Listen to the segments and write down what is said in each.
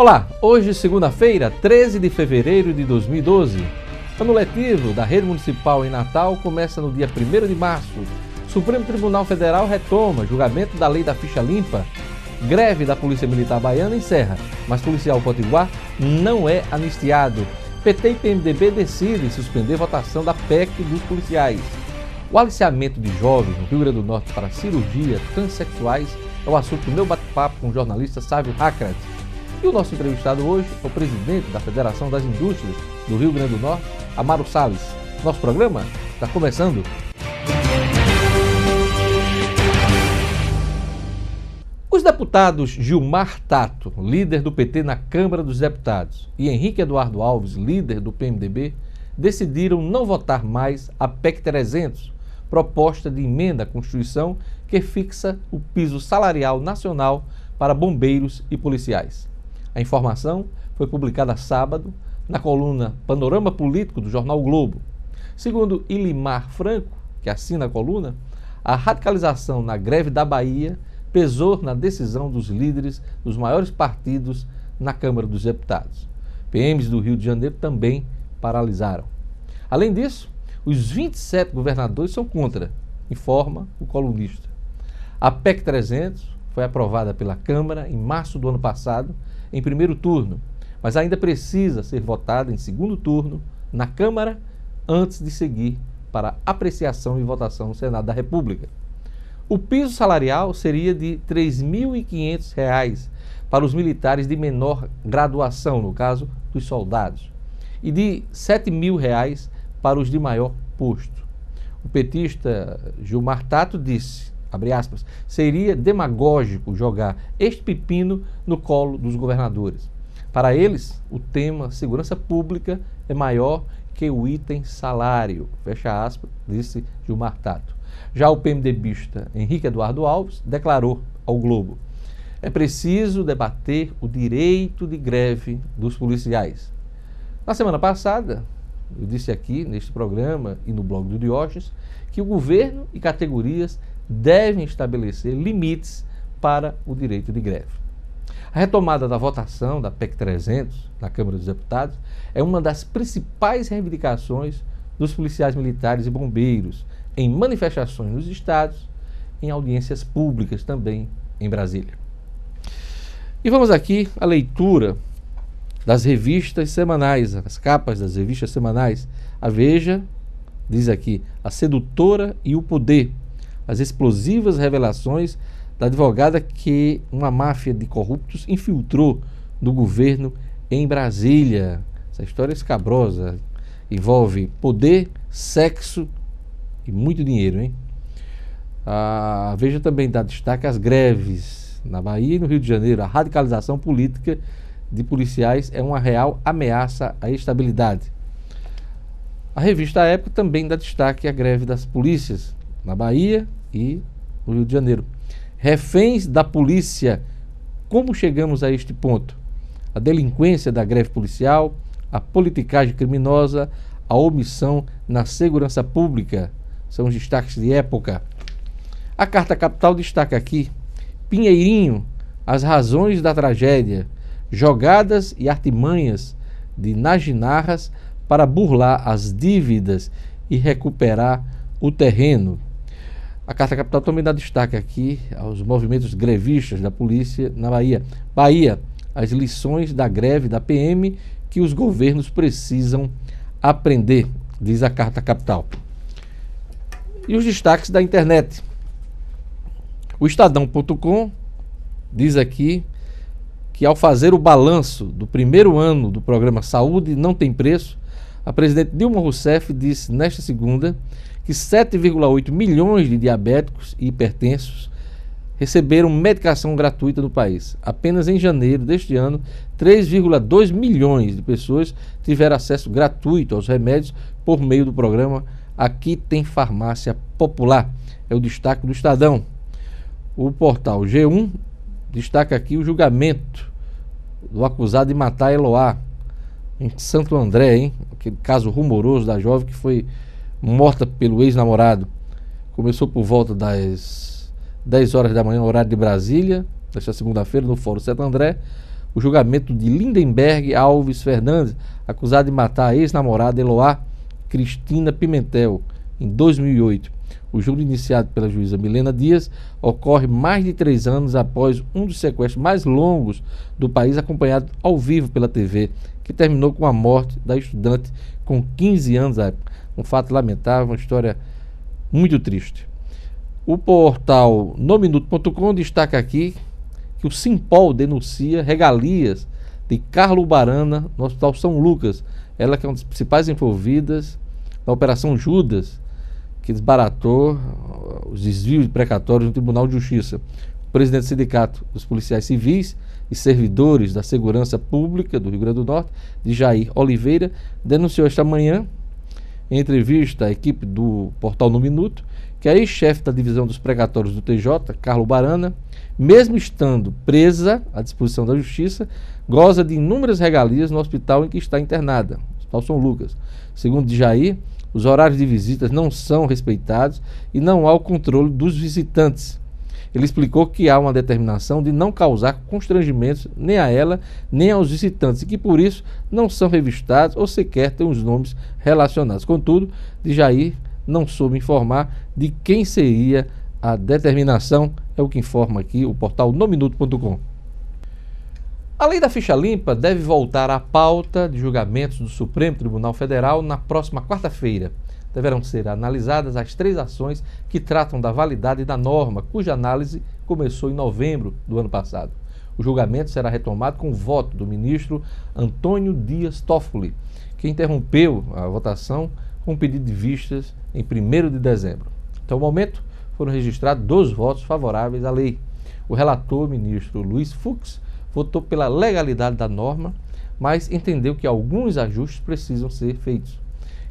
Olá, hoje segunda-feira, 13 de fevereiro de 2012. Ano letivo da Rede Municipal em Natal começa no dia 1º de março. Supremo Tribunal Federal retoma julgamento da lei da ficha limpa. Greve da Polícia Militar Baiana encerra, mas policial potiguar não é anistiado. PT e PMDB decidem suspender votação da PEC dos policiais. O aliciamento de jovens no Rio Grande do Norte para cirurgia transexuais é o assunto do meu bate-papo com o jornalista Sávio Hacrat. E o nosso entrevistado hoje é o presidente da Federação das Indústrias do Rio Grande do Norte, Amaro Salles. Nosso programa está começando. Os deputados Gilmar Tato, líder do PT na Câmara dos Deputados, e Henrique Eduardo Alves, líder do PMDB, decidiram não votar mais a PEC 300, proposta de emenda à Constituição que fixa o piso salarial nacional para bombeiros e policiais. A informação foi publicada sábado na coluna Panorama Político do jornal o Globo. Segundo Ilimar Franco, que assina a coluna, a radicalização na greve da Bahia pesou na decisão dos líderes dos maiores partidos na Câmara dos Deputados. PMs do Rio de Janeiro também paralisaram. Além disso, os 27 governadores são contra, informa o colunista. A PEC 300 foi aprovada pela Câmara em março do ano passado, em primeiro turno, mas ainda precisa ser votada em segundo turno na Câmara antes de seguir para apreciação e votação no Senado da República. O piso salarial seria de R$ 3.500 para os militares de menor graduação, no caso dos soldados, e de R$ 7.000 para os de maior posto. O petista Gilmar Tato disse, abre aspas, seria demagógico jogar este pepino no colo dos governadores. Para eles, o tema segurança pública é maior que o item salário, fecha aspas, disse Gilmar Tato. Já o PMDBista Henrique Eduardo Alves declarou ao Globo: é preciso debater o direito de greve dos policiais. Na semana passada, eu disse aqui neste programa e no blog do Diógenes que o governo e categorias devem estabelecer limites para o direito de greve. A retomada da votação da PEC 300 na Câmara dos Deputados é uma das principais reivindicações dos policiais militares e bombeiros em manifestações nos estados, em audiências públicas também em Brasília. E vamos aqui à leitura das revistas semanais, as capas das revistas semanais. A Veja diz aqui: A Sedutora e o Poder, as explosivas revelações da advogada que uma máfia de corruptos infiltrou no governo em Brasília. Essa história é escabrosa, envolve poder, sexo e muito dinheiro, hein? A Veja também dá destaque às greves na Bahia e no Rio de Janeiro. A radicalização política de policiais é uma real ameaça à estabilidade. A revista A Época também dá destaque à greve das polícias na Bahia e no Rio de Janeiro. Reféns da polícia, como chegamos a este ponto? A delinquência da greve policial, a politicagem criminosa, a omissão na segurança pública são os destaques de época. A Carta Capital destaca aqui: Pinheirinho, as razões da tragédia, jogadas e artimanhas de Najinarras para burlar as dívidas e recuperar o terreno. A Carta Capital também dá destaque aqui aos movimentos grevistas da polícia na Bahia. Bahia, as lições da greve da PM que os governos precisam aprender, diz a Carta Capital. E os destaques da internet. O Estadão.com diz aqui que, ao fazer o balanço do primeiro ano do programa Saúde Não Tem Preço, a presidente Dilma Rousseff disse nesta segunda que 7,8 milhões de diabéticos e hipertensos receberam medicação gratuita no país. Apenas em janeiro deste ano, 3,2 milhões de pessoas tiveram acesso gratuito aos remédios por meio do programa Aqui Tem Farmácia Popular. É o destaque do Estadão. O portal G1 destaca aqui o julgamento do acusado de matar Eloá em Santo André, hein? Aquele caso rumoroso da jovem que foi morta pelo ex-namorado. Começou por volta das 10 horas da manhã, horário de Brasília, desta segunda-feira, no Fórum Santo André. o julgamento de Lindenberg Alves Fernandes, acusado de matar a ex-namorada Eloá Cristina Pimentel, em 2008. O júri iniciado pela juíza Milena Dias ocorre mais de 3 anos após um dos sequestros mais longos do país, acompanhado ao vivo pela TV, que terminou com a morte da estudante com 15 anos à época. Um fato lamentável, uma história muito triste. O portal nominuto.com destaca aqui que o Simpol denuncia regalias de Carlo Barana no Hospital São Lucas. Ela que é uma das principais envolvidas na Operação Judas, que desbaratou os desvios precatórios no Tribunal de Justiça. O presidente do Sindicato dos Policiais Civis e Servidores da Segurança Pública do Rio Grande do Norte, Jair Oliveira, denunciou esta manhã, em entrevista à equipe do portal No Minuto, que a ex-chefe da divisão dos precatórios do TJ, Carlo Barana, mesmo estando presa à disposição da Justiça, goza de inúmeras regalias no hospital em que está internada, o Hospital São Lucas. Segundo Jair, os horários de visitas não são respeitados e não há o controle dos visitantes. Ele explicou que há uma determinação de não causar constrangimentos nem a ela, nem aos visitantes, e que por isso não são revistados ou sequer têm os nomes relacionados. Contudo, Jair não soube informar de quem seria a determinação, é o que informa aqui o portal nominuto.com. A lei da ficha limpa deve voltar à pauta de julgamentos do Supremo Tribunal Federal na próxima quarta-feira. Deverão ser analisadas as 3 ações que tratam da validade da norma, cuja análise começou em novembro do ano passado. O julgamento será retomado com o voto do ministro Antônio Dias Toffoli, que interrompeu a votação com um pedido de vistas em 1º de dezembro. Até o momento, foram registrados 2 votos favoráveis à lei. O relator, ministro Luiz Fux, votou pela legalidade da norma, mas entendeu que alguns ajustes precisam ser feitos.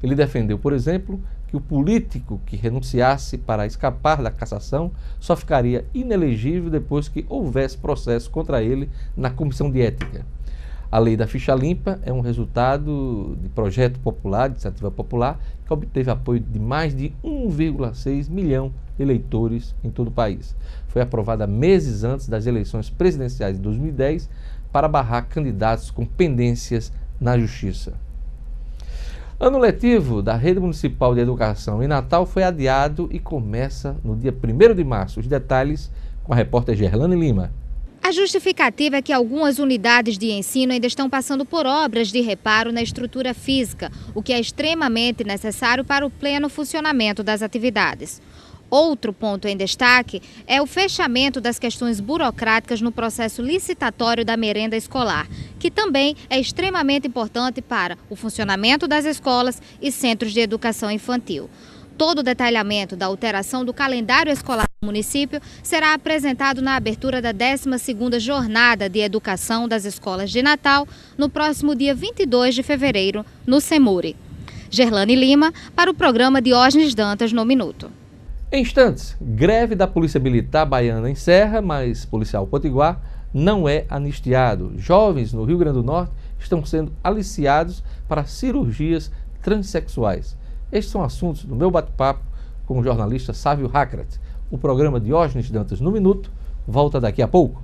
Ele defendeu, por exemplo, que o político que renunciasse para escapar da cassação só ficaria inelegível depois que houvesse processo contra ele na Comissão de Ética. A lei da ficha limpa é um resultado de projeto popular, de iniciativa popular, que obteve apoio de mais de 1,6 milhão de eleitores em todo o país. Foi aprovada meses antes das eleições presidenciais de 2010 para barrar candidatos com pendências na Justiça. Ano letivo da Rede Municipal de Educação em Natal foi adiado e começa no dia 1º de março. Os detalhes com a repórter Gerlane Lima. A justificativa é que algumas unidades de ensino ainda estão passando por obras de reparo na estrutura física, o que é extremamente necessário para o pleno funcionamento das atividades. Outro ponto em destaque é o fechamento das questões burocráticas no processo licitatório da merenda escolar, que também é extremamente importante para o funcionamento das escolas e centros de educação infantil. Todo o detalhamento da alteração do calendário escolar do município será apresentado na abertura da 12ª Jornada de Educação das Escolas de Natal, no próximo dia 22 de fevereiro, no Semuri. Gerlane Lima, para o programa Diógenes Dantas no Minuto. Em instantes, greve da Polícia Militar baiana encerra, mas policial potiguar não é anistiado. Jovens no Rio Grande do Norte estão sendo aliciados para cirurgias transexuais. Estes são assuntos do meu bate-papo com o jornalista Sávio Hacrat. O programa Diógenes Dantas no Minuto volta daqui a pouco.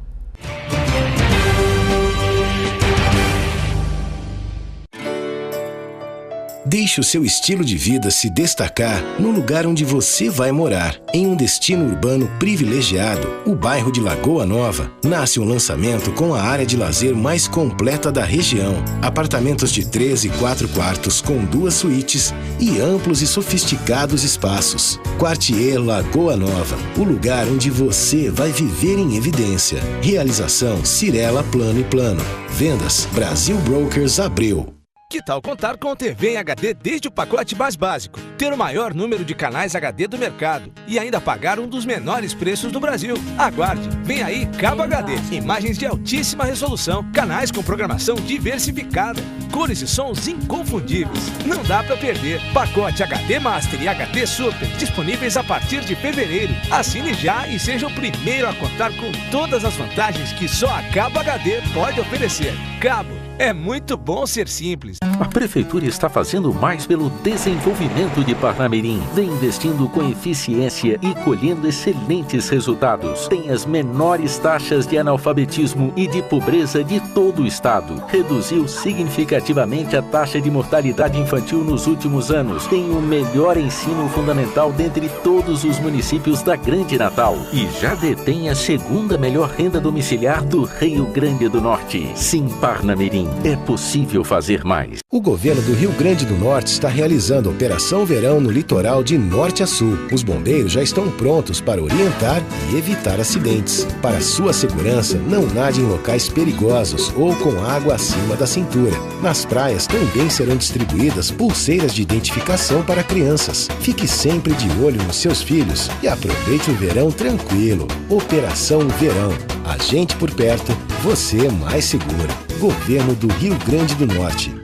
Deixe o seu estilo de vida se destacar no lugar onde você vai morar. Em um destino urbano privilegiado, o bairro de Lagoa Nova, nasce um lançamento com a área de lazer mais completa da região. Apartamentos de 3 e 4 quartos com 2 suítes e amplos e sofisticados espaços. Quartier Lagoa Nova, o lugar onde você vai viver em evidência. Realização Cirela Plano e Plano. Vendas Brasil Brokers Abreu. Que tal contar com TV em HD desde o pacote mais básico, ter o maior número de canais HD do mercado e ainda pagar um dos menores preços do Brasil? Aguarde, vem aí Cabo HD, imagens de altíssima resolução, canais com programação diversificada, cores e sons inconfundíveis. Não dá pra perder. Pacote HD Master e HD Super disponíveis a partir de fevereiro. Assine já e seja o primeiro a contar com todas as vantagens que só a Cabo HD pode oferecer. Cabo, é muito bom ser simples. A Prefeitura está fazendo mais pelo desenvolvimento de Parnamirim. Vem investindo com eficiência e colhendo excelentes resultados. Tem as menores taxas de analfabetismo e de pobreza de todo o estado. Reduziu significativamente a taxa de mortalidade infantil nos últimos anos. Tem o melhor ensino fundamental dentre todos os municípios da Grande Natal. E já detém a segunda melhor renda domiciliar do Rio Grande do Norte. Sim, Parnamirim, é possível fazer mais. O governo do Rio Grande do Norte está realizando a Operação Verão no litoral de norte a sul. Os bombeiros já estão prontos para orientar e evitar acidentes. Para sua segurança, não nade em locais perigosos ou com água acima da cintura. Nas praias também serão distribuídas pulseiras de identificação para crianças. Fique sempre de olho nos seus filhos e aproveite o verão tranquilo. Operação Verão. A gente por perto, você mais seguro. Governo do Rio Grande do Norte.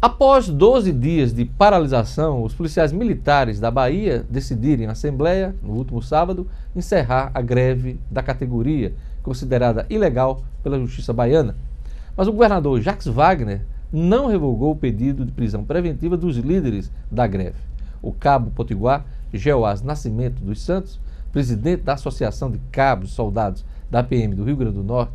Após 12 dias de paralisação, os policiais militares da Bahia decidiram em assembleia, no último sábado, encerrar a greve da categoria, considerada ilegal pela Justiça Baiana. Mas o governador Jacques Wagner não revogou o pedido de prisão preventiva dos líderes da greve. O cabo potiguar Jeoás Nascimento dos Santos, presidente da Associação de Cabos e Soldados da PM do Rio Grande do Norte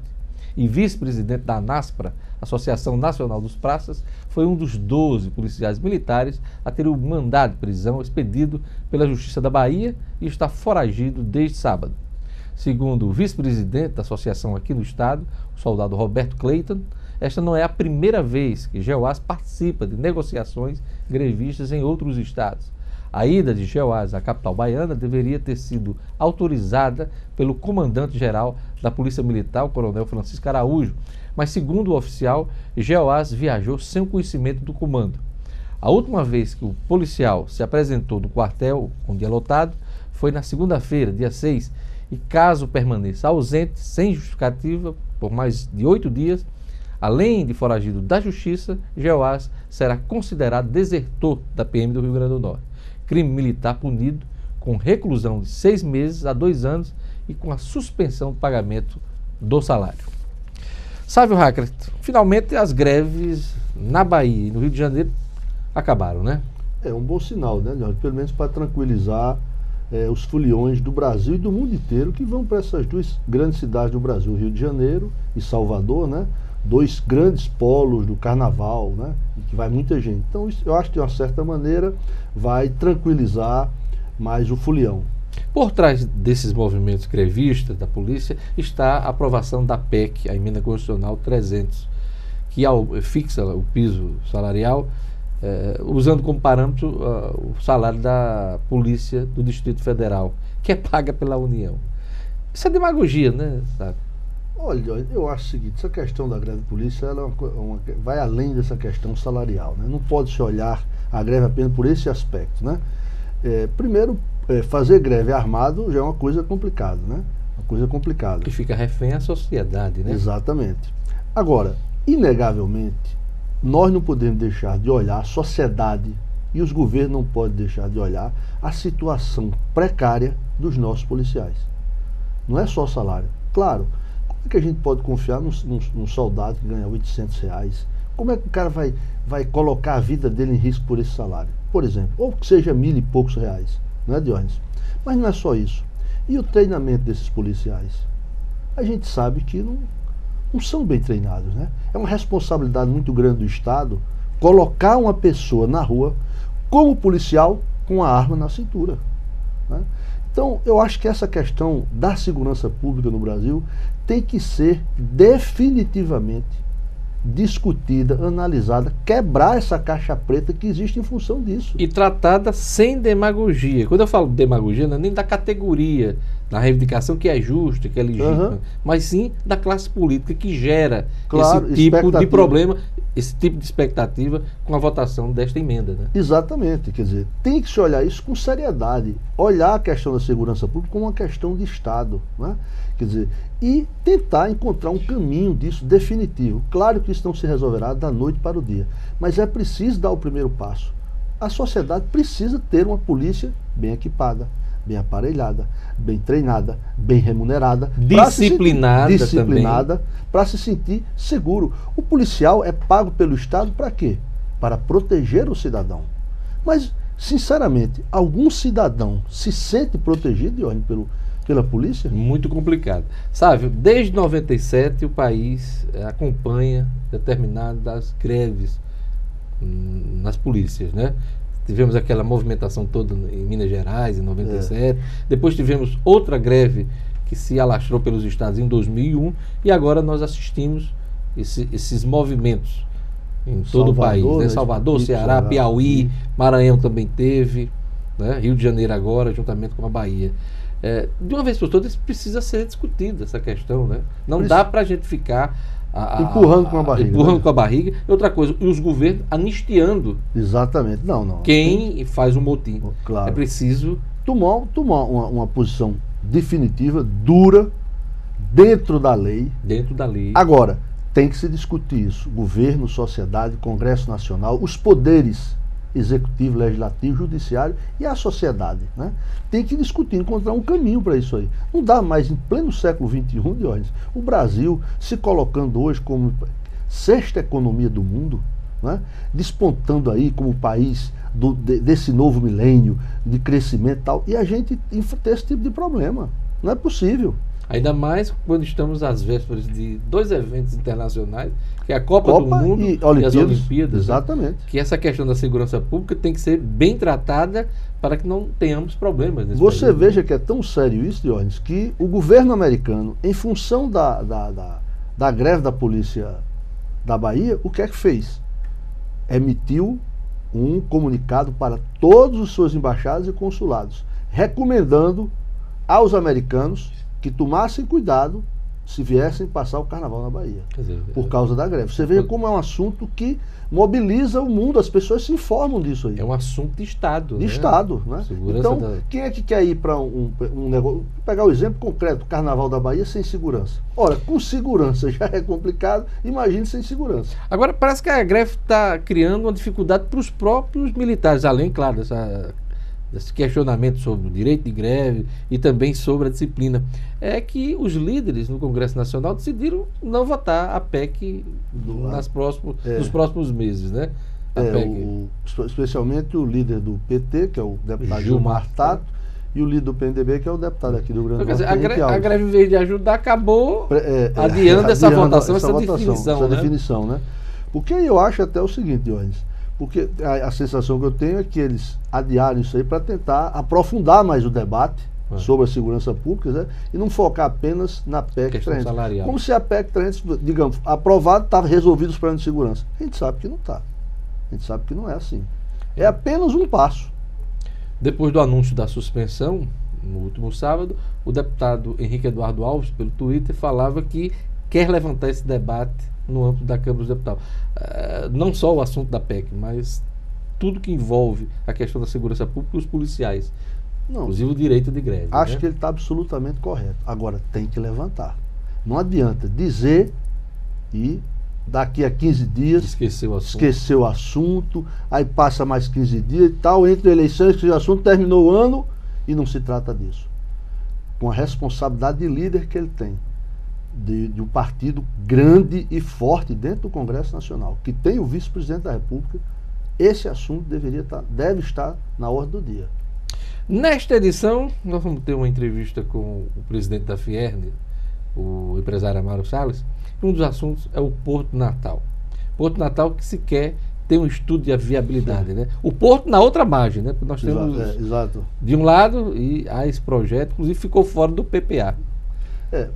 e vice-presidente da ANASPRA, Associação Nacional dos Praças, foi um dos 12 policiais militares a ter o mandado de prisão expedido pela Justiça da Bahia e está foragido desde sábado. Segundo o vice-presidente da associação aqui no estado, o soldado Roberto Clayton, esta não é a primeira vez que Jeoás participa de negociações grevistas em outros estados. A ida de Jeoás à capital baiana deveria ter sido autorizada pelo comandante-geral da Polícia Militar, o coronel Francisco Araújo, mas segundo o oficial, Jeoás viajou sem o conhecimento do comando. A última vez que o policial se apresentou no quartel, onde é lotado, foi na segunda-feira, dia 6, e caso permaneça ausente, sem justificativa, por mais de 8 dias, além de foragido da Justiça, Jeoás será considerado desertor da PM do Rio Grande do Norte. Crime militar punido com reclusão de 6 meses a 2 anos e com a suspensão do pagamento do salário. Sávio Hackert, finalmente as greves na Bahia e no Rio de Janeiro acabaram, né? É um bom sinal, né, Leandro? Pelo menos para tranquilizar os foliões do Brasil e do mundo inteiro que vão para essas duas grandes cidades do Brasil, Rio de Janeiro e Salvador, né? 2 grandes polos do carnaval, né? E que vai muita gente. Então, isso, eu acho que de uma certa maneira vai tranquilizar mais o folião. Por trás desses movimentos grevistas da polícia está a aprovação da PEC, a Emenda Constitucional 300, que fixa o piso salarial, usando como parâmetro o salário da Polícia do Distrito Federal, que é paga pela União. Isso é demagogia, né, sabe? Olha, eu acho o seguinte, essa questão da greve de polícia ela vai além dessa questão salarial, né? Não pode se olhar a greve apenas por esse aspecto, né? Primeiro, fazer greve armado já é uma coisa complicada, né? Uma coisa complicada. Que fica refém à sociedade, né? Exatamente. Agora, inegavelmente, nós não podemos deixar de olhar a sociedade e os governos não podem deixar de olhar a situação precária dos nossos policiais. Não é só o salário. Claro, como é que a gente pode confiar num soldado que ganha R$800? Como é que o cara vai colocar a vida dele em risco por esse salário? Por exemplo, ou que seja R$1.000 e poucos, não é, Diógenes? Mas não é só isso. E o treinamento desses policiais? A gente sabe que não são bem treinados, né? É uma responsabilidade muito grande do Estado colocar uma pessoa na rua como policial com a arma na cintura, né? Então, eu acho que essa questão da segurança pública no Brasil tem que ser definitivamente discutida, analisada, quebrar essa caixa preta que existe em função disso. E tratada sem demagogia. Quando eu falo demagogia, não é nem da categoria, da reivindicação que é justa, que é legítima, mas sim da classe política que gera esse tipo de problema, esse tipo de expectativa com a votação desta emenda, né? Exatamente, quer dizer, tem que se olhar isso com seriedade, olhar a questão da segurança pública como uma questão de Estado, né? Quer dizer, e tentar encontrar um caminho disso definitivo. Claro que isso não se resolverá da noite para o dia, mas é preciso dar o primeiro passo. A sociedade precisa ter uma polícia bem equipada, bem aparelhada, bem treinada, bem remunerada, disciplinada para se sentir seguro. O policial é pago pelo Estado para quê? Para proteger o cidadão. Mas, sinceramente, algum cidadão se sente protegido, pela polícia? Muito complicado. Sabe, desde 97 o país acompanha determinadas greves nas polícias, né? Tivemos aquela movimentação toda em Minas Gerais, em 97. Depois tivemos outra greve que se alastrou pelos estados em 2001. E agora nós assistimos esses movimentos em todo o país. Né? Salvador, Ceará, Piauí, Maranhão também teve, né? Rio de Janeiro agora, juntamente com a Bahia. De uma vez por todas, precisa ser discutida essa questão. Né? Não dá para a gente ficar... empurrando com a barriga. Empurrando com a barriga. Outra coisa, e os governos anistiando. Exatamente. Não. Quem faz o motim. Claro. É preciso tomar uma posição definitiva, dura, dentro da lei. Dentro da lei. Agora, tem que se discutir isso. Governo, sociedade, Congresso Nacional, os poderes executivo, legislativo, judiciário e a sociedade, né? Tem que discutir, encontrar um caminho para isso aí. Não dá mais, em pleno século XXI, Diógenes, o Brasil se colocando hoje como sexta economia do mundo, né? Despontando aí como país desse novo milênio de crescimento e tal, e a gente ter esse tipo de problema. Não é possível. Ainda mais quando estamos às vésperas de dois eventos internacionais, que é a Copa do Mundo e as Olimpíadas. Exatamente. Né? Que essa questão da segurança pública tem que ser bem tratada para que não tenhamos problemas nesse Você período. Veja que é tão sério isso, Diógenes, que o governo americano, em função da greve da polícia da Bahia, o que é que fez? Emitiu um comunicado para todos os seus embaixados e consulados, recomendando aos americanos que tomassem cuidado se viessem passar o carnaval na Bahia, por causa da greve. Você veja como é um assunto que mobiliza o mundo, as pessoas se informam disso aí. É um assunto de Estado. De Estado, né? Então, quem é que quer ir para um negócio? Vou pegar o exemplo concreto, o carnaval da Bahia sem segurança. Ora, com segurança já é complicado, imagine sem segurança. Agora, parece que a greve está criando uma dificuldade para os próprios militares, além, claro, desse questionamento sobre o direito de greve e também sobre a disciplina, é que os líderes no Congresso Nacional decidiram não votar a PEC nos próximos meses, né? Especialmente o líder do PT, que é o deputado Gilmar Tato, e o líder do PMDB, que é o deputado aqui do Rio Grande do Norte. A greve, em vez de ajudar, acabou adiando essa votação, essa definição, né? Porque eu acho até o seguinte, Diógenes, porque a sensação que eu tenho é que eles adiaram isso aí para tentar aprofundar mais o debate sobre a segurança pública, né? E não focar apenas na PEC 300. Como se a PEC 300, digamos, aprovada, estava resolvido os problemas de segurança. A gente sabe que não está. A gente sabe que não é assim. É apenas um passo. Depois do anúncio da suspensão, no último sábado, o deputado Henrique Eduardo Alves, pelo Twitter, falava que quer levantar esse debate no âmbito da Câmara dos Deputados. Não só o assunto da PEC, mas tudo que envolve a questão da segurança pública e os policiais. Inclusive o direito de greve. Acho que ele está absolutamente correto. Agora, tem que levantar. Não adianta dizer e daqui a 15 dias esquecer o assunto, aí passa mais 15 dias e tal, entre eleições, que o assunto terminou o ano e não se trata disso. Com a responsabilidade de líder que ele tem, de um partido grande e forte dentro do Congresso Nacional, que tem o vice-presidente da República, esse assunto deve estar na ordem do dia. Nesta edição, nós vamos ter uma entrevista com o presidente da Fierne, o empresário Amaro Salles. Um dos assuntos é o Porto Natal. Porto Natal que sequer tem um estudo de viabilidade, né? O Porto na outra margem, né? Porque nós temos de um lado e há esse projeto, inclusive ficou fora do PPA.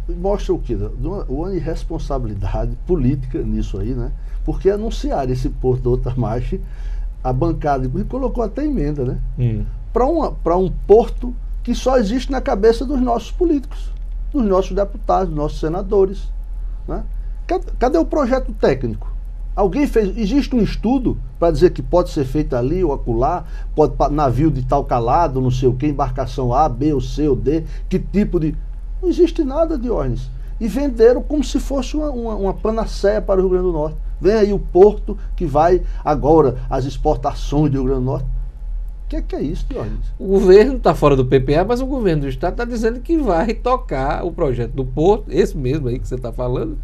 Mostra o quê? Uma irresponsabilidade política nisso aí, né? Porque anunciar esse porto da outra margem, a bancada colocou até emenda, né? Para um porto que só existe na cabeça dos nossos políticos, dos nossos deputados, dos nossos senadores, né? Cadê o projeto técnico? Alguém fez? Existe um estudo para dizer que pode ser feito ali ou acolá, pode navio de tal calado, não sei o que, embarcação A, B, ou C, ou D, que tipo de... Não existe nada, Diógenes. E venderam como se fosse uma panaceia para o Rio Grande do Norte. Vem aí o porto que vai agora, as exportações do Rio Grande do Norte. que é isso, Diógenes? O governo está fora do PPA, mas o governo do Estado está dizendo que vai tocar o projeto do Porto, esse mesmo aí que você está falando,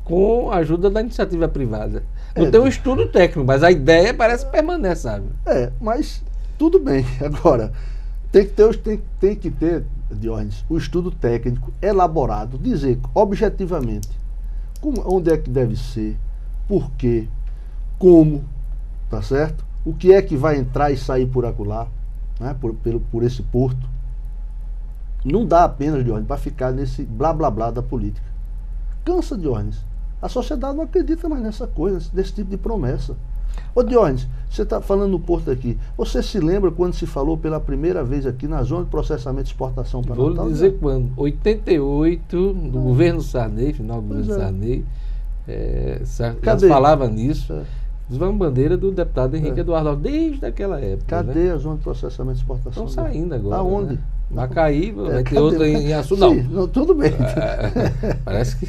com a ajuda da iniciativa privada. Não tem um estudo técnico, mas a ideia parece que permanece, sabe? Mas tudo bem. Agora, tem que ter, Diógenes, o estudo técnico elaborado, dizer objetivamente onde é que deve ser, por quê, como, tá certo? O que é que vai entrar e sair por acolá, né? por esse porto. Não dá apenas, Diógenes, para ficar nesse blá blá blá da política. Cansa, Diógenes. A sociedade não acredita mais nessa coisa, desse tipo de promessa. Ô Diógenes, você está falando no porto aqui. Você se lembra quando se falou pela primeira vez aqui na zona de processamento e exportação para Natal? Vou lhe dizer quando. 88, do governo Sarney, final do governo Sarney. Já falava nisso. Vamos bandeira do deputado Henrique Eduardo Alves, desde aquela época. Cadê a zona de processamento e exportação? Estão saindo agora. Aonde? Né? Macaí, vai ter outra em Açu, não. Sim, não. Tudo bem. Parece que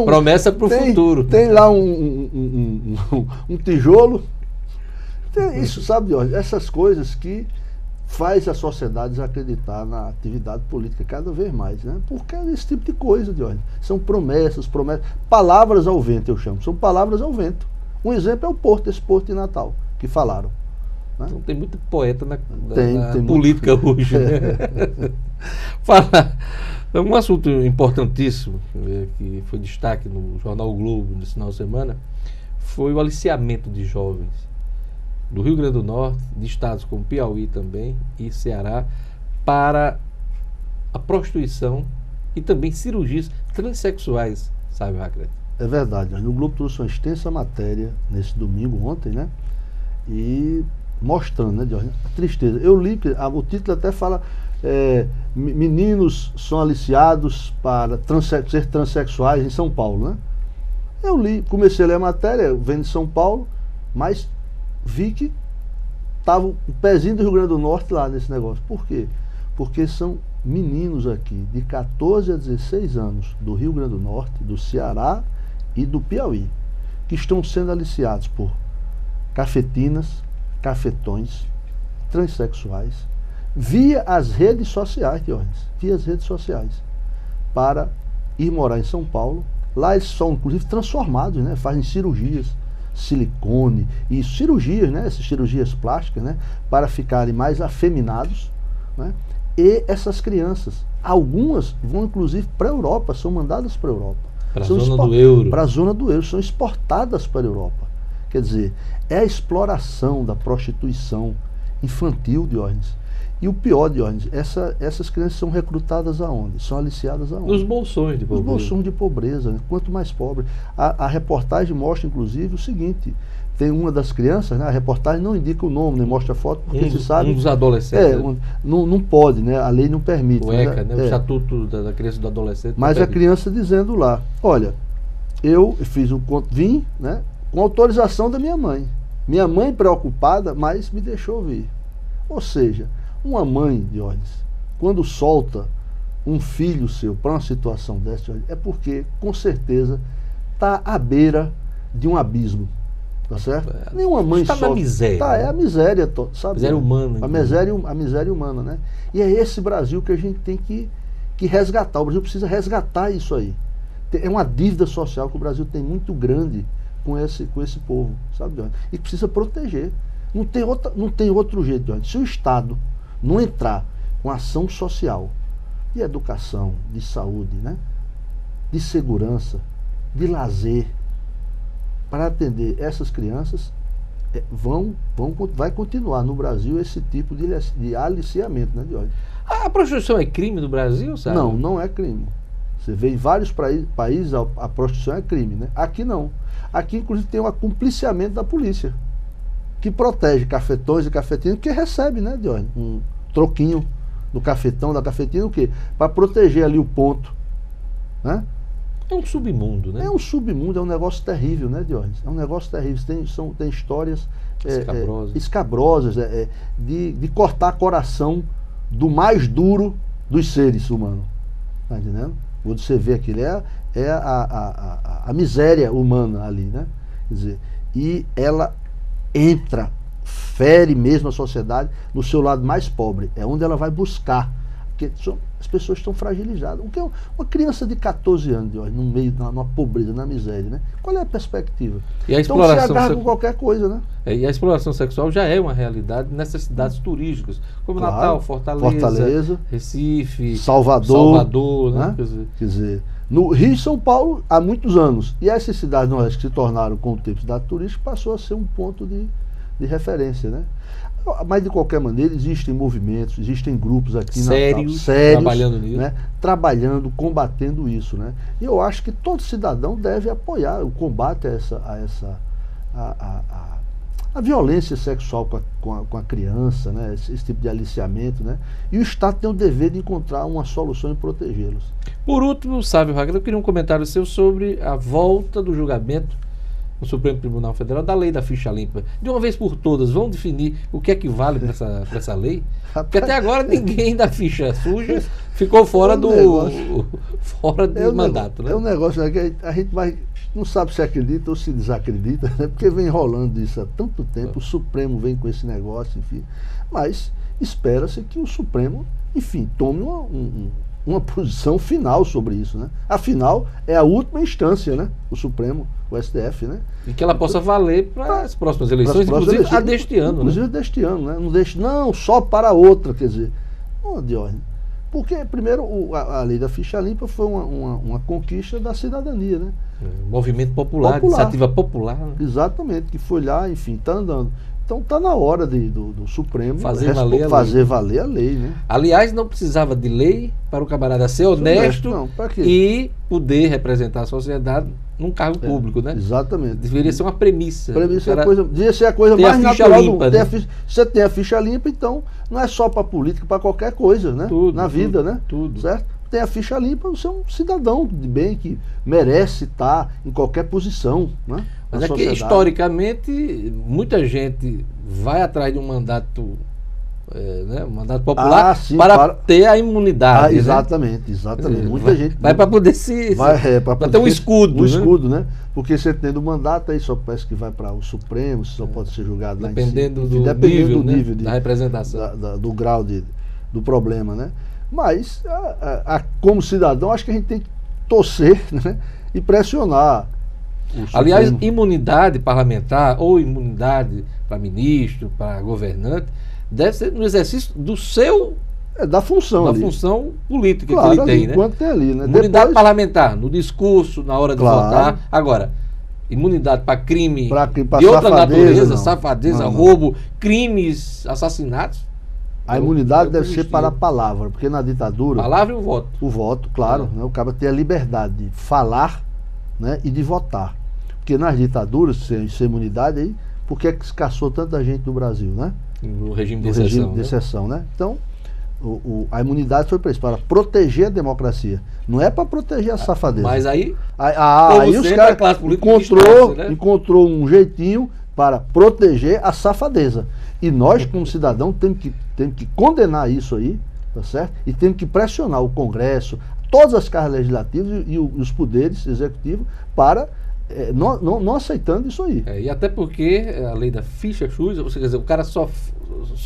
promessa para o futuro. Tem lá um tijolo. Tem isso, sabe, Diógenes? Essas coisas que faz a sociedade acreditar na atividade política cada vez mais, né? Porque é esse tipo de coisa, Diógenes. São promessas, palavras ao vento, eu chamo. São palavras ao vento. Um exemplo é o Porto, esse Porto de Natal, que falaram. Né? Então tem muito poeta na tem política hoje. Né? Um assunto importantíssimo, que foi destaque no jornal o Globo nesse final de semana, foi o aliciamento de jovens do Rio Grande do Norte, de estados como Piauí também e Ceará, para a prostituição e também cirurgias transexuais, sabe, Wagner? É verdade. No Globo trouxe uma extensa matéria nesse domingo, ontem, né? E mostrando, né, Diógenes, a tristeza. Eu li, o título até fala meninos são aliciados para ser transexuais em São Paulo, né? Eu li, comecei a ler a matéria, vendo de São Paulo, mas vi que estava o pezinho do Rio Grande do Norte lá nesse negócio. Por quê? Porque são meninos aqui de 14 a 16 anos do Rio Grande do Norte, do Ceará e do Piauí, que estão sendo aliciados por cafetinas, cafetões, transexuais, via as redes sociais, Diógenes, via as redes sociais, para ir morar em São Paulo. Lá eles são, inclusive, transformados, né? Fazem cirurgias, silicone e cirurgias, né? Essas cirurgias plásticas, né? Para ficarem mais afeminados, né? E essas crianças, algumas vão inclusive para a Europa, são mandadas para a Europa. Para a zona do euro. Para a zona do euro, são exportadas para a Europa. Quer dizer, é a exploração da prostituição infantil, Diógenes. E o pior, Diógenes, essas crianças são recrutadas aonde? São aliciadas aonde? Nos bolsões de pobreza. Nos bolsões de pobreza, né? Quanto mais pobre. A reportagem mostra, inclusive, o seguinte: tem uma das crianças, né? A reportagem não indica o nome, nem mostra a foto, porque se sabe. Um dos adolescentes. Não pode, né? A lei não permite. O ECA, né? O Estatuto da Criança e do Adolescente. Mas a criança dizendo lá: olha, eu fiz vim, né? Com autorização da minha mãe. Minha mãe preocupada, mas me deixou vir. Ou seja, uma mãe, Diógenes, quando solta um filho seu para uma situação dessa, Diógenes, é porque, com certeza, está à beira de um abismo. Tá certo? Nenhuma mãe está na miséria. Tá, é a miséria, sabe? Miséria humana. A miséria humana, né? E é esse Brasil que a gente tem que resgatar. O Brasil precisa resgatar isso aí. É uma dívida social que o Brasil tem muito grande com esse povo, sabe, Diógenes? E precisa proteger. Não tem outro jeito, Diógenes. Se o Estado não entrar com ação social, de educação, de saúde, né? De segurança, de lazer, para atender essas crianças, vai continuar no Brasil esse tipo de aliciamento, né, Diógenes? A prostituição é crime no Brasil, sabe? Não, não é crime. Você vê em vários países a prostituição é crime, né? Aqui não. Aqui, inclusive, tem um acompliciamento da polícia, que protege cafetões e cafetinas, que recebe, né, Diógenes? Um troquinho do cafetão, da cafetina, o quê? Para proteger ali o ponto, né? É um submundo, né? É um submundo, é um negócio terrível, né, Diógenes? É um negócio terrível. Tem histórias escabrosas de cortar coração do mais duro dos seres humanos. Tá entendendo? Você vê aquilo, é a miséria humana ali, né? Quer dizer, e ela entra fere mesmo a sociedade no seu lado mais pobre. É onde ela vai buscar. Porque as pessoas estão fragilizadas. O que é uma criança de 14 anos, no meio, numa pobreza, na miséria, né? Qual é a perspectiva? E a Então se agarra com qualquer coisa, né? E a exploração sexual já é uma realidade nessas cidades turísticas, como Claro, Natal, Fortaleza, Recife, Salvador, né? Quer dizer, no Rio e São Paulo há muitos anos. E essas cidades nordestas que se tornaram com o tempo cidade turística passou a ser um ponto de referência, né? Mas de qualquer maneira existem movimentos, existem grupos aqui sérios, trabalhando nisso, né? Trabalhando, combatendo isso, né? E eu acho que todo cidadão deve apoiar o combate a violência sexual com a criança, né? Esse tipo de aliciamento, né? E o Estado tem o dever de encontrar uma solução e protegê-los. Por último, Sávio Wagner, eu queria um comentário seu sobre a volta do julgamento no Supremo Tribunal Federal da lei da ficha limpa. De uma vez por todas, vão definir o que é que vale para essa lei? Porque até agora ninguém da ficha suja ficou fora fora do mandato. Né? É um negócio que a gente não sabe se acredita ou se desacredita, né? Porque vem rolando isso há tanto tempo, o Supremo vem com esse negócio, enfim. Mas espera-se que o Supremo, enfim, tome uma posição final sobre isso, né? Afinal, é a última instância, né? O Supremo, o STF, né? E que ela possa valer para as próximas eleições, inclusive a deste ano. Inclusive deste ano, né? Não só para outra, quer dizer, Diógenes. Porque, primeiro, a lei da ficha limpa foi uma conquista da cidadania, né? Movimento popular, iniciativa popular. Né? Exatamente, que foi lá, enfim, está andando. Então está na hora do Supremo fazer valer a lei, né? Aliás, não precisava de lei para o camarada ser honesto e poder representar a sociedade num cargo público, né? Exatamente. Deveria ser uma premissa. Devia ser a coisa mais natural limpa, do né? Você tem a ficha limpa, então não é só para política, para qualquer coisa, né? Na vida, né? Tudo. Certo? Tem a ficha limpa, você é um cidadão de bem que merece estar em qualquer posição, né? Mas é que, historicamente, muita gente vai atrás de um mandato, um mandato popular para ter a imunidade. Exatamente. Muita gente vai para poder para ter um escudo. Um escudo, né? Porque você tendo o mandato, aí só parece que vai para o Supremo, só pode ser julgado lá em cima. Dependendo do nível da representação. Do grau do problema, né? Mas, como cidadão, acho que a gente tem que torcer, né? E pressionar. Aliás, imunidade parlamentar ou imunidade para ministro, para governante, deve ser no exercício do seu... da função função política, claro, que ele tem, né? Enquanto tem ali, né? Imunidade parlamentar, no discurso, na hora de votar. Agora, imunidade para crime de outra natureza, safadeza, roubo, crimes, assassinatos. A imunidade deve ser para a palavra, porque na ditadura... Palavra e o voto. O voto, claro. Né? O cara tem a liberdade de falar, né, e de votar. Porque nas ditaduras, sem imunidade, aí, por que se caçou tanta gente no Brasil, né? No regime de exceção, né? Então, a imunidade foi para isso, para proteger a democracia. Não é para proteger a safadeza. Mas aí os caras encontrou um jeitinho para proteger a safadeza. E nós, como cidadão, temos que condenar isso aí, tá certo? E temos que pressionar o Congresso, todas as casas legislativas e os poderes executivos para não aceitando isso aí. E até porque a lei da ficha suja, quer dizer, o cara só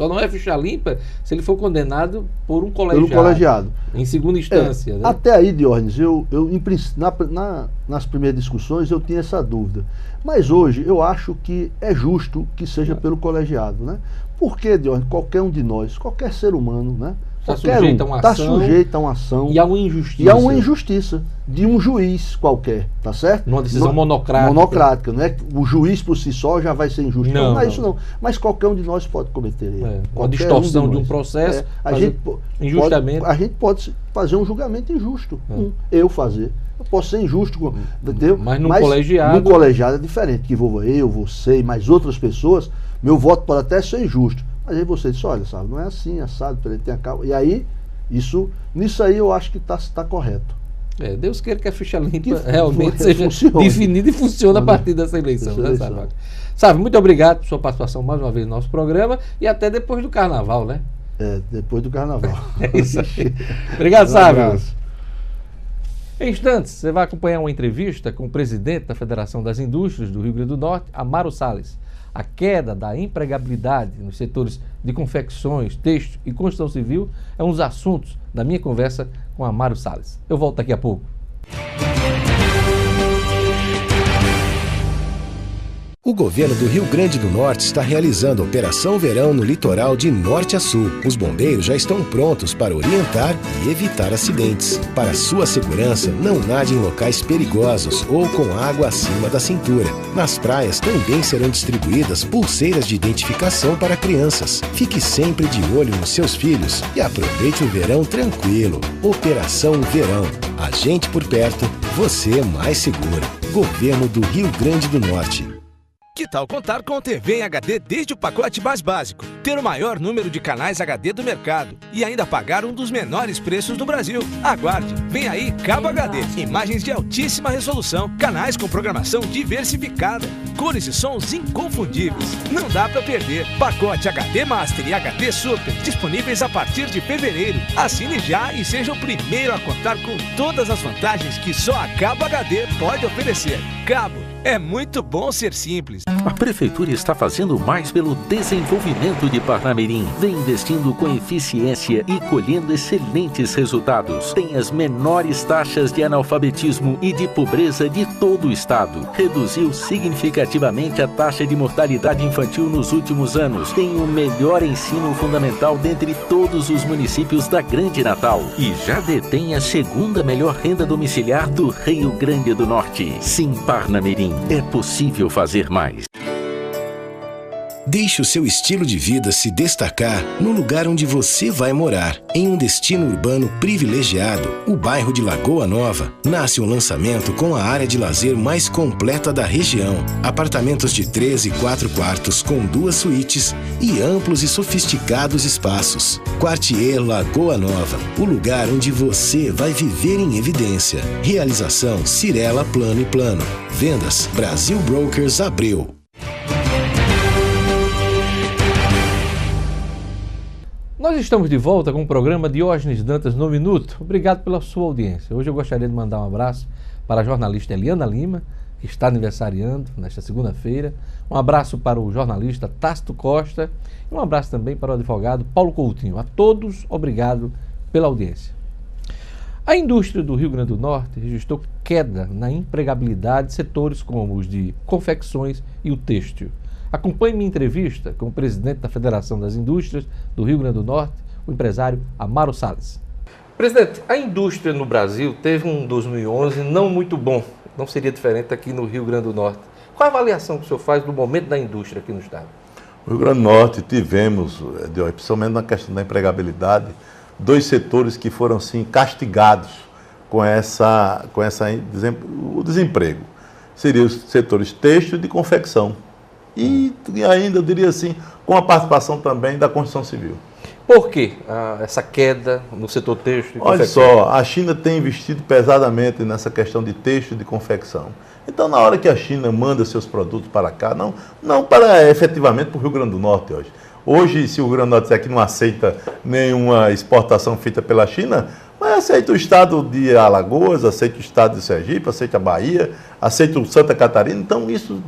não é ficha limpa se ele for condenado por um colegiado. Em segunda instância. Né? Até aí, Diógenes, nas primeiras discussões eu tinha essa dúvida. Mas hoje eu acho que é justo que seja pelo colegiado, né? Porque, Diógenes, qualquer um de nós, qualquer ser humano, né? Está sujeito a uma ação. E a uma injustiça. E a uma injustiça de um juiz qualquer, tá certo? Numa decisão monocrática. Monocrática, não é que o juiz por si só já vai ser injusto. Não é isso não. Mas qualquer um de nós pode cometer ele. Uma distorção de um processo, injustamente. A gente pode fazer um julgamento injusto. Eu posso ser injusto, entendeu? Mas no colegiado... No colegiado é diferente, que envolva eu, você e mais outras pessoas, meu voto pode até ser injusto. Mas aí você diz, olha, sabe, não é assim, assado, ele tem a calma. E aí, nisso aí eu acho que está correto. Deus queira que a ficha limpa realmente seja definida e funcione a partir dessa eleição. Né, Sávio, muito obrigado por sua participação mais uma vez no nosso programa e até depois do Carnaval, né? Depois do Carnaval. É isso aí. Obrigado, Sávio. Em instantes, você vai acompanhar uma entrevista com o presidente da Federação das Indústrias do Rio Grande do Norte, Amaro Salles. A queda da empregabilidade nos setores de confecções, têxtil e construção civil é um dos assuntos da minha conversa com Amaro Salles. Eu volto daqui a pouco. O governo do Rio Grande do Norte está realizando a Operação Verão no litoral de norte a sul. Os bombeiros já estão prontos para orientar e evitar acidentes. Para sua segurança, não nade em locais perigosos ou com água acima da cintura. Nas praias também serão distribuídas pulseiras de identificação para crianças. Fique sempre de olho nos seus filhos e aproveite o verão tranquilo. Operação Verão. A gente por perto, você mais seguro. Governo do Rio Grande do Norte. Que tal contar com TV em HD desde o pacote mais básico, ter o maior número de canais HD do mercado e ainda pagar um dos menores preços do Brasil? Aguarde, vem aí Cabo HD, imagens de altíssima resolução, canais com programação diversificada, cores e sons inconfundíveis. Não dá pra perder. Pacote HD Master e HD Super disponíveis a partir de fevereiro. Assine já e seja o primeiro a contar com todas as vantagens que só a Cabo HD pode oferecer. Cabo, é muito bom ser simples. A Prefeitura está fazendo mais pelo desenvolvimento de Parnamirim. Vem investindo com eficiência e colhendo excelentes resultados. Tem as menores taxas de analfabetismo e de pobreza de todo o estado. Reduziu significativamente a taxa de mortalidade infantil nos últimos anos. Tem o melhor ensino fundamental dentre todos os municípios da Grande Natal. E já detém a segunda melhor renda domiciliar do Rio Grande do Norte. Sim, Parnamirim, é possível fazer mais. Deixe o seu estilo de vida se destacar no lugar onde você vai morar. Em um destino urbano privilegiado, o bairro de Lagoa Nova, nasce um lançamento com a área de lazer mais completa da região. Apartamentos de 3 e 4 quartos com 2 suítes e amplos e sofisticados espaços. Quartier Lagoa Nova, o lugar onde você vai viver em evidência. Realização Cirela Plano e Plano. Vendas Brasil Brokers Abreu. Nós estamos de volta com o programa Diógenes Dantas no Minuto. Obrigado pela sua audiência. Hoje eu gostaria de mandar um abraço para a jornalista Eliana Lima, que está aniversariando nesta segunda-feira. Um abraço para o jornalista Tácito Costa e um abraço também para o advogado Paulo Coutinho. A todos, obrigado pela audiência. A indústria do Rio Grande do Norte registrou queda na empregabilidade de setores como os de confecções e o têxtil. Acompanhe minha entrevista com o presidente da Federação das Indústrias do Rio Grande do Norte, o empresário Amaro Salles. Presidente, a indústria no Brasil teve um 2011 não muito bom, não seria diferente aqui no Rio Grande do Norte. Qual a avaliação que o senhor faz do momento da indústria aqui no estado? No Rio Grande do Norte tivemos, principalmente na questão da empregabilidade, 2 setores que foram sim castigados com o desemprego. Seriam os setores têxtil e de confecção. E ainda, eu diria assim, com a participação também da construção civil. Por que essa queda no setor têxtil e confecção? Olha só, a China tem investido pesadamente nessa questão de têxtil e de confecção. Então, na hora que a China manda seus produtos para cá, não para efetivamente para o Rio Grande do Norte hoje. Hoje, se o Rio Grande do Norte disser que não aceita nenhuma exportação feita pela China, mas aceita o estado de Alagoas, aceita o estado de Sergipe, aceita a Bahia, aceita o Santa Catarina. Então, isso,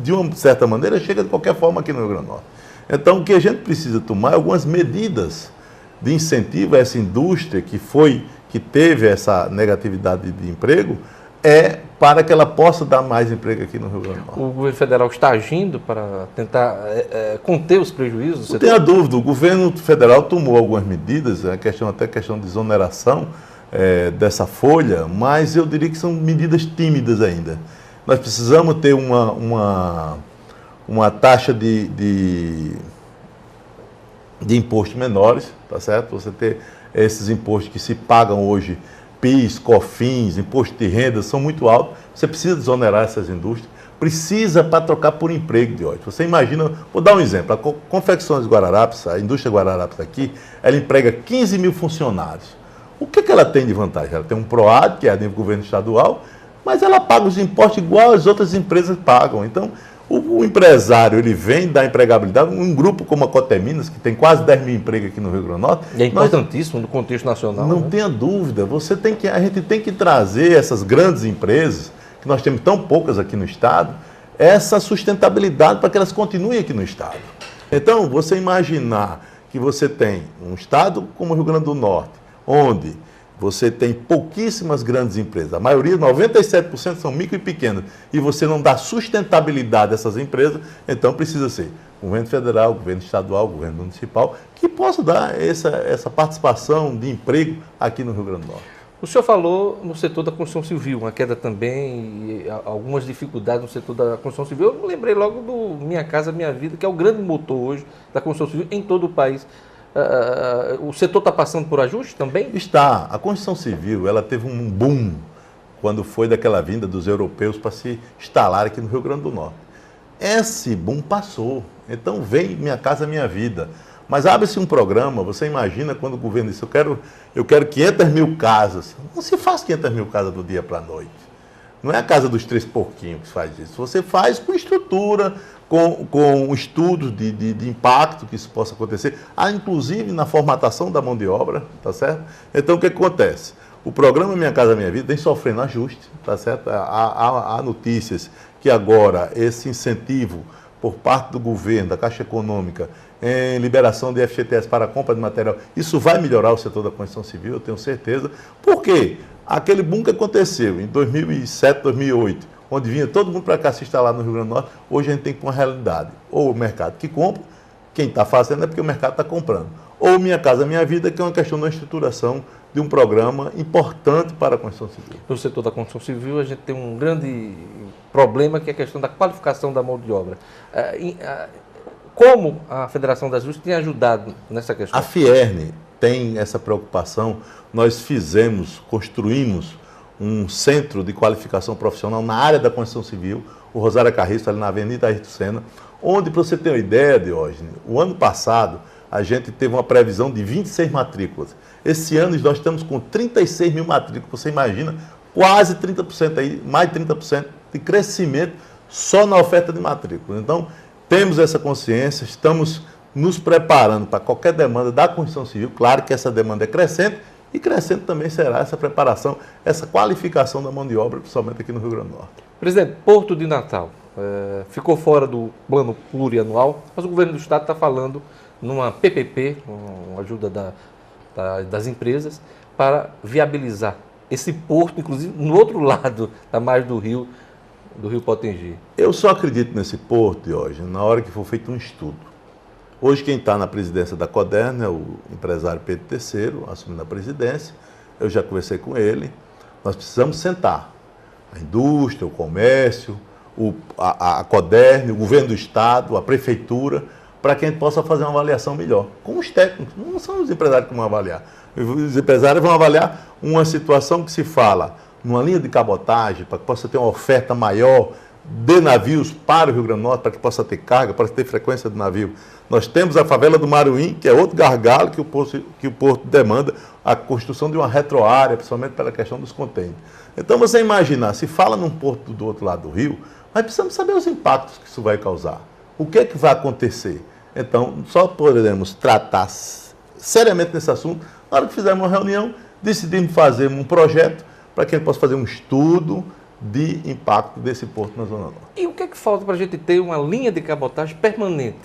de uma certa maneira, chega de qualquer forma aqui no Rio Grande do Norte. Então, o que a gente precisa tomar é algumas medidas de incentivo a essa indústria que teve essa negatividade de emprego, para que ela possa dar mais emprego aqui no Rio Grande do Norte. O governo federal está agindo para tentar conter os prejuízos do setor? Não tenha dúvida, o governo federal tomou algumas medidas, até questão de exoneração dessa folha, mas eu diria que são medidas tímidas ainda. Nós precisamos ter uma taxa de impostos menores, tá certo? Você ter esses impostos que se pagam hoje, PIS, COFINS, imposto de renda, são muito altos. Você precisa desonerar essas indústrias. Precisa para trocar por emprego de hoje. Você imagina, vou dar um exemplo, a Confecções Guararapes, a indústria Guararapes aqui, ela emprega 15 mil funcionários. O que ela tem de vantagem? Ela tem um PROAD, que é a nível do governo estadual, mas ela paga os impostos igual as outras empresas pagam. Então, o empresário, ele vem da empregabilidade, um grupo como a Coteminas, que tem quase 10 mil empregos aqui no Rio Grande do Norte. E é importantíssimo no contexto nacional. Não tenha dúvida, a gente tem que trazer essas grandes empresas, que nós temos tão poucas aqui no estado, essa sustentabilidade para que elas continuem aqui no Estado. Então, você imaginar que você tem um Estado como o Rio Grande do Norte, onde você tem pouquíssimas grandes empresas, a maioria, 97% são micro e pequenas, e você não dá sustentabilidade a essas empresas, então precisa ser governo federal, governo estadual, governo municipal, que possa dar essa participação de emprego aqui no Rio Grande do Norte. O senhor falou no setor da construção civil, uma queda também, e algumas dificuldades no setor da construção civil. Eu lembrei logo do Minha Casa Minha Vida, que é o grande motor hoje da construção civil em todo o país. O setor está passando por ajuste também? Está. A construção civil, ela teve um boom quando foi daquela vinda dos europeus para se instalar aqui no Rio Grande do Norte. Esse boom passou. Então vem Minha Casa Minha Vida. Mas abre-se um programa, você imagina quando o governo disse, eu quero 500 mil casas. Não se faz 500 mil casas do dia para a noite. Não é a casa dos 3 porquinhos que faz isso. Você faz com estrutura, com estudos de impacto que isso possa acontecer, inclusive na formatação da mão de obra, tá certo? Então o que acontece? O programa Minha Casa Minha Vida vem sofrendo ajuste, tá certo? Há notícias que agora esse incentivo por parte do governo, da Caixa Econômica, em liberação de FGTS para a compra de material, isso vai melhorar o setor da construção civil, eu tenho certeza. Por quê? Aquele boom que aconteceu em 2007, 2008, onde vinha todo mundo para cá se instalar no Rio Grande do Norte, hoje a gente tem uma realidade. Ou o mercado que compra, quem está fazendo é porque o mercado está comprando. Ou Minha Casa Minha Vida, que é uma questão da estruturação de um programa importante para a construção civil. No setor da construção civil, a gente tem um grande problema, que é a questão da qualificação da mão de obra. Como a Federação das Indústrias tem ajudado nessa questão? A Fierne tem essa preocupação. Nós construímos um centro de qualificação profissional na área da construção civil, o Rosário Carriço, ali na Avenida Ayrton Senna, onde, para você ter uma ideia, Diógenes, o ano passado a gente teve uma previsão de 26 matrículas. Esse ano nós estamos com 36 mil matrículas. Você imagina, quase 30% aí, mais de 30% de crescimento só na oferta de matrículas. Então, temos essa consciência, estamos nos preparando para qualquer demanda da construção civil. Claro que essa demanda é crescente, e crescente também será essa preparação, essa qualificação da mão de obra, principalmente aqui no Rio Grande do Norte. Presidente, Porto de Natal ficou fora do plano plurianual, mas o governo do Estado está falando numa PPP, com ajuda das empresas, para viabilizar esse porto, inclusive no outro lado da margem do Rio Potengi. Eu só acredito nesse porto, hoje na hora que for feito um estudo. Hoje quem está na presidência da Coderno é o empresário Pedro Terceiro, assumindo a presidência. Eu já conversei com ele. Nós precisamos sentar. A indústria, o comércio, a Coderno, o governo do Estado, a prefeitura, para que a gente possa fazer uma avaliação melhor. Com os técnicos, não são os empresários que vão avaliar. Os empresários vão avaliar uma situação que se fala numa linha de cabotagem, para que possa ter uma oferta maior de navios para o Rio Grande do Norte, para que possa ter carga, para ter frequência de navio. Nós temos a favela do Maruim, que é outro gargalo que o porto demanda, a construção de uma retroárea, principalmente pela questão dos contêineres. Então, você imaginar, se fala num porto do outro lado do rio, mas precisamos saber os impactos que isso vai causar. O que é que vai acontecer? Então, só poderemos tratar seriamente nesse assunto na hora que fizermos uma reunião, decidimos fazer um projeto para que a gente possa fazer um estudo de impacto desse porto na Zona Norte. E o que é que falta para a gente ter uma linha de cabotagem permanente?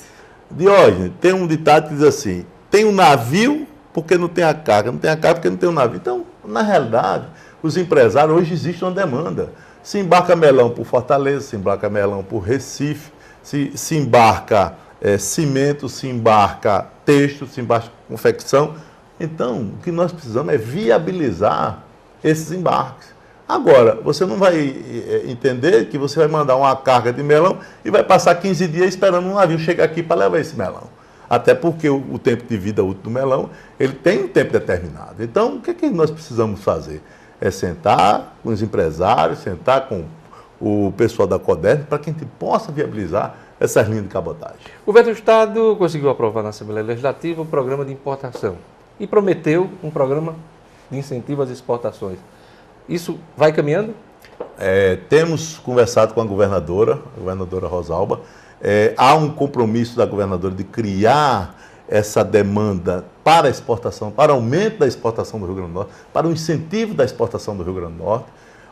Diógenes, tem um ditado que diz assim, tem um navio porque não tem a carga, não tem a carga porque não tem o navio. Então, na realidade, os empresários, hoje existe uma demanda. Se embarca melão por Fortaleza, se embarca melão por Recife, se embarca cimento, se embarca texto, se embarca confecção. Então, o que nós precisamos é viabilizar esses embarques. Agora, você não vai entender que você vai mandar uma carga de melão e vai passar 15 dias esperando um navio chegar aqui para levar esse melão. Até porque o tempo de vida útil do melão, ele tem um tempo determinado. Então, o que é que nós precisamos fazer? É sentar com os empresários, sentar com o pessoal da Coderno, para que a gente possa viabilizar essas linhas de cabotagem. O governo do Estado conseguiu aprovar na Assembleia Legislativa um programa de importação e prometeu um programa de incentivo às exportações. Isso vai caminhando? Temos conversado com a governadora Rosalba. Há um compromisso da governadora de criar essa demanda para a exportação, para o aumento da exportação do Rio Grande do Norte, para o incentivo da exportação do Rio Grande do Norte.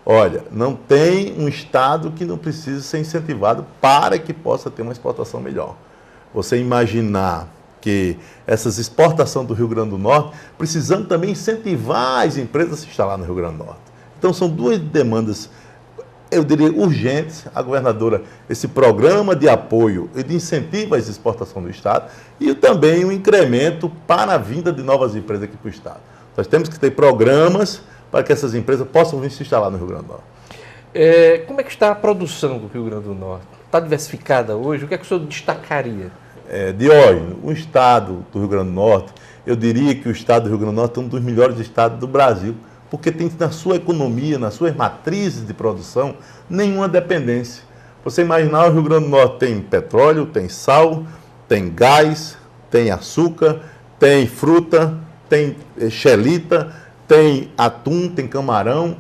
Olha, não tem um estado que não precise ser incentivado para que possa ter uma exportação melhor. Você imaginar que essas exportações do Rio Grande do Norte, precisamos também incentivar as empresas a se instalar no Rio Grande do Norte. Então são duas demandas, eu diria, urgentes. A governadora, esse programa de apoio e de incentivo às exportações do estado e também um incremento para a vinda de novas empresas aqui para o estado. Nós temos que ter programas para que essas empresas possam vir se instalar no Rio Grande do Norte. Como é que está a produção do Rio Grande do Norte? Está diversificada hoje? O que é que o senhor destacaria? Diógenes, o estado do Rio Grande do Norte, eu diria que o estado do Rio Grande do Norte é um dos melhores estados do Brasil, porque tem na sua economia, nas suas matrizes de produção, nenhuma dependência. Você imaginar, o Rio Grande do Norte tem petróleo, tem sal, tem gás, tem açúcar, tem fruta, tem xelita, tem atum, tem camarão,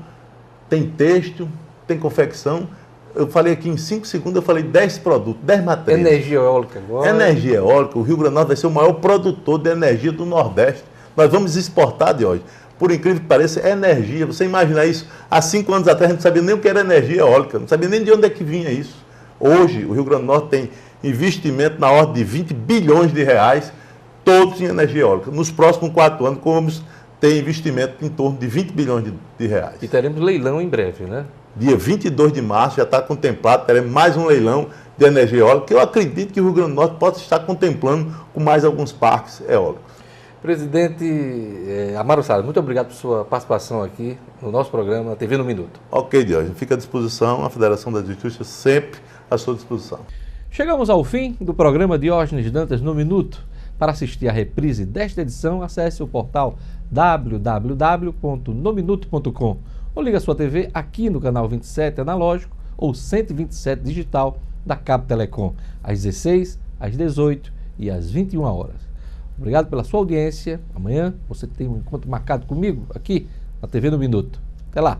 tem têxtil, tem confecção. Eu falei aqui em 5 segundos, eu falei 10 produtos, 10 matérias. Energia eólica agora. Energia eólica, o Rio Grande do Norte vai ser o maior produtor de energia do Nordeste. Nós vamos exportar de hoje. Por incrível que pareça, energia. Você imagina isso? Há 5 anos atrás a gente não sabia nem o que era energia eólica, não sabia nem de onde é que vinha isso. Hoje, o Rio Grande do Norte tem investimento na ordem de 20 bilhões de reais, todos em energia eólica. Nos próximos 4 anos, vamos ter investimento em torno de 20 bilhões de reais. E teremos leilão em breve, né? Dia 22 de março já está contemplado, teremos mais um leilão de energia eólica, que eu acredito que o Rio Grande do Norte pode estar contemplando com mais alguns parques eólicos. Presidente Amaro Salles, muito obrigado por sua participação aqui no nosso programa TV no Minuto. Ok, Diógenes, fica à disposição, a Federação das Indústrias sempre à sua disposição. Chegamos ao fim do programa Diógenes Dantas no Minuto. Para assistir a reprise desta edição, acesse o portal www.nominuto.com ou ligue a sua TV aqui no canal 27 analógico ou 127 digital da Cabo Telecom, às 16, às 18 e às 21 horas. Obrigado pela sua audiência. Amanhã você tem um encontro marcado comigo aqui na TV no Minuto. Até lá!